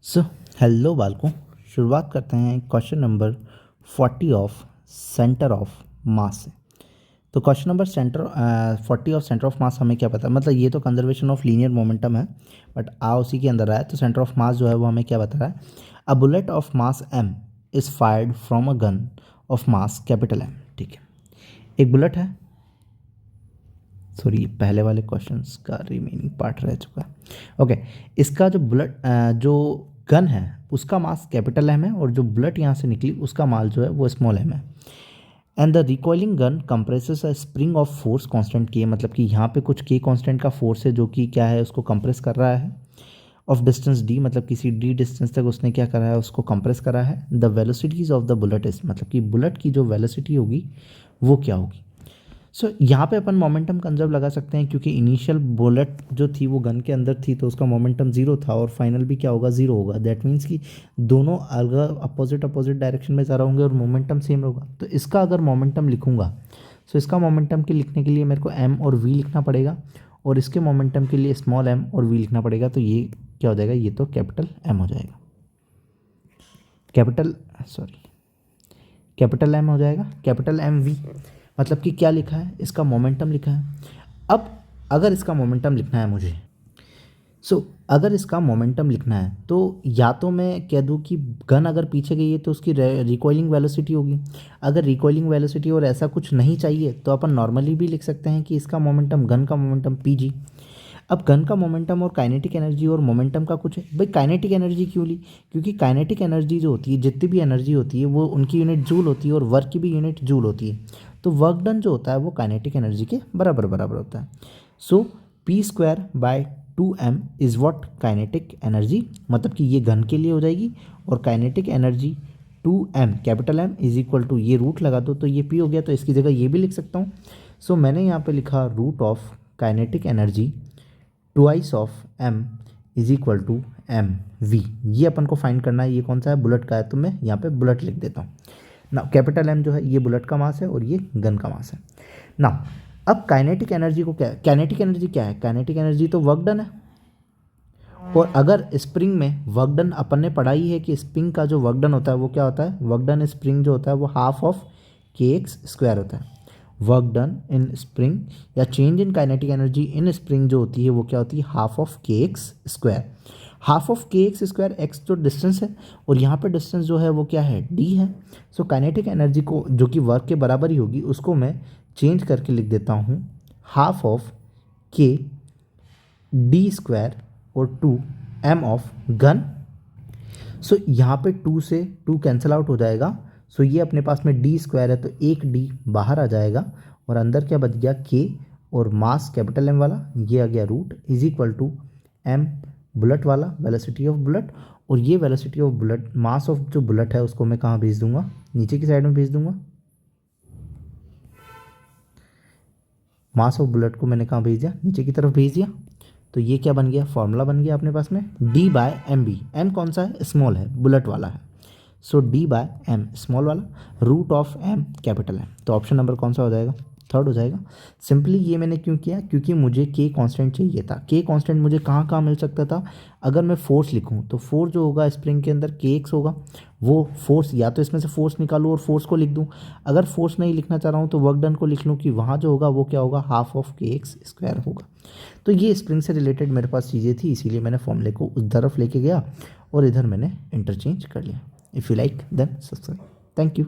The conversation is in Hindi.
सो हेलो बालकों, शुरुआत करते हैं question number 40 of centre of mass से। तो question number 40 of centre of mass हमें क्या पता, मतलब ये तो कंजर्वेशन ऑफ लीनियर मोमेंटम है, बट उसी के अंदर आया। तो सेंटर ऑफ मास जो है वो हमें क्या बता रहा है, a bullet of mass m is fired from a gun of mass capital M। ठीक है, एक बुलेट है, सॉरी पहले वाले क्वेश्चंस का रिमेनिंग पार्ट रह चुका है। ओके, इसका जो बुलेट जो गन है उसका मास कैपिटल एम है, और जो बुलेट यहाँ से निकली उसका मास जो है वो स्मॉल एम है। And the recoiling gun compresses a spring of force constant के, मतलब कि यहाँ पे कुछ के कांस्टेंट का फोर्स है जो कि क्या है, उसको कंप्रेस कर रहा है। ऑफ डिस्टेंस डी, मतलब किसी डी डिस्टेंस तक उसने क्या करा है, उसको कंप्रेस करा है। The velocities of the bullet is, मतलब कि बुलेट की जो वेलोसिटी होगी वो क्या होगी। सो यहाँ पे अपन मोमेंटम कंजर्व लगा सकते हैं, क्योंकि इनिशियल बुलेट जो थी वो गन के अंदर थी, तो उसका मोमेंटम जीरो था, और फाइनल भी क्या होगा, जीरो होगा। दैट मीन्स कि दोनों अलग अपोजिट डायरेक्शन में जा रहे होंगे और मोमेंटम सेम होगा। तो इसका अगर मोमेंटम लिखूंगा, सो इसका मोमेंटम के लिखने के लिए मेरे को एम और वी लिखना पड़ेगा, और इसके मोमेंटम के लिए स्मॉल एम और वी लिखना पड़ेगा। तो ये क्या हो जाएगा, ये तो कैपिटल एम हो जाएगा, कैपिटल एम हो जाएगा, कैपिटल एम वी। मतलब कि क्या लिखा है, इसका मोमेंटम लिखा है। अब अगर इसका मोमेंटम लिखना है मुझे, अगर इसका मोमेंटम लिखना है तो या तो मैं कह दूं कि गन अगर पीछे गई है तो उसकी रिकॉइलिंग वेलोसिटी होगी। अगर रिकॉइलिंग वेलोसिटी और ऐसा कुछ नहीं चाहिए तो अपन नॉर्मली भी लिख सकते हैं कि इसका मोमेंटम, गन का मोमेंटम पी। अब गन का मोमेंटम और काइनेटिक एनर्जी और मोमेंटम का कुछ है भाई। काइनेटिक एनर्जी क्यों ली, क्योंकि काइनेटिक एनर्जी जो होती है, जितनी भी एनर्जी होती है वो उनकी यूनिट जूल होती है, और वर्क की भी यूनिट जूल होती है। तो वर्क डन जो होता है वो काइनेटिक एनर्जी के बराबर बराबर होता है। So P square by 2m is what, kinetic energy, मतलब कि ये घन के लिए हो जाएगी, और kinetic energy 2m capital M is equal to, ये रूट लगा दो तो ये p हो गया, तो इसकी जगह ये भी लिख सकता हूँ। सो मैंने यहाँ पे लिखा root of kinetic energy twice of m is equal to M V. ये अपन को फाइंड करना है, ये कौन सा है, बुलेट का है, तो मैं यहाँ पे बुलेट लिख देता हूँ ना। कैपिटल M जो है ये बुलेट का मास है और ये गन का मास है ना। अब काइनेटिक एनर्जी को क्या है, काइनेटिक एनर्जी क्या है, काइनेटिक एनर्जी तो वर्क डन है। और अगर स्प्रिंग में वर्क डन अपन ने पढ़ा ही है कि स्प्रिंग का जो वर्क डन होता है वो क्या होता है, वर्क डन स्प्रिंग जो होता है वो हाफ ऑफ के एक्स स्क्वायर होता है। वर्क डन इन स्प्रिंग या change in kinetic energy in spring जो होती है वो क्या होती है, हाफ ऑफ के एक्स स्क्वायर। हाफ ऑफ के एक्स स्क्वायर, एक्स जो डिस्टेंस है, और यहाँ पे डिस्टेंस जो है वो क्या है, डी है। सो काइनेटिक एनर्जी को जो कि वर्क के बराबर ही होगी उसको मैं चेंज करके लिख देता हूँ हाफ ऑफ के डी स्क्वायर और 2m ऑफ गन। सो यहाँ पे 2 से 2 कैंसिल आउट हो जाएगा। सो ये अपने पास में डी स्क्वायर है तो एक डी बाहर आ जाएगा, और अंदर क्या बच गया, के और मास कैपिटल एम वाला, ये आ गया root is equal to M bullet वाला, वेलोसिटी ऑफ बुलेट। और ये velocity of bullet, mass of जो बुलेट है उसको मैं कहाँ भेज दूंगा, नीचे की साइड में भेज दूंगा। मास ऑफ बुलेट को मैंने कहाँ भेज दिया, नीचे की तरफ भेज दिया। तो ये क्या बन गया, फॉर्मूला बन गया अपने पास में, d by M B. M कौन सा है, स्मॉल है, बुलेट वाला है। So d by M small वाला रूट ऑफ m कैपिटल है। तो ऑप्शन नंबर कौन सा हो जाएगा, थर्ड हो जाएगा। सिंपली ये मैंने क्यों किया, क्योंकि मुझे k कांस्टेंट चाहिए था। k कांस्टेंट मुझे कहाँ कहाँ मिल सकता था, अगर मैं फोर्स लिखूँ तो फोर्स जो होगा स्प्रिंग के अंदर kx होगा, वो फोर्स या तो इसमें से फोर्स निकालूँ और फोर्स को लिख दूँ। अगर फोर्स नहीं लिखना चाह रहा हूँ तो वर्क डन को लिख लूँ कि वहाँ जो होगा वो क्या होगा, हाफ ऑफ के एक्स स्क्वायर होगा। तो ये स्प्रिंग से रिलेटेड मेरे पास चीज़ें थी, इसीलिए मैंने फॉर्मूले को उस तरफ लेके गया और इधर मैंने इंटरचेंज कर लिया। If you like then subscribe. Thank you.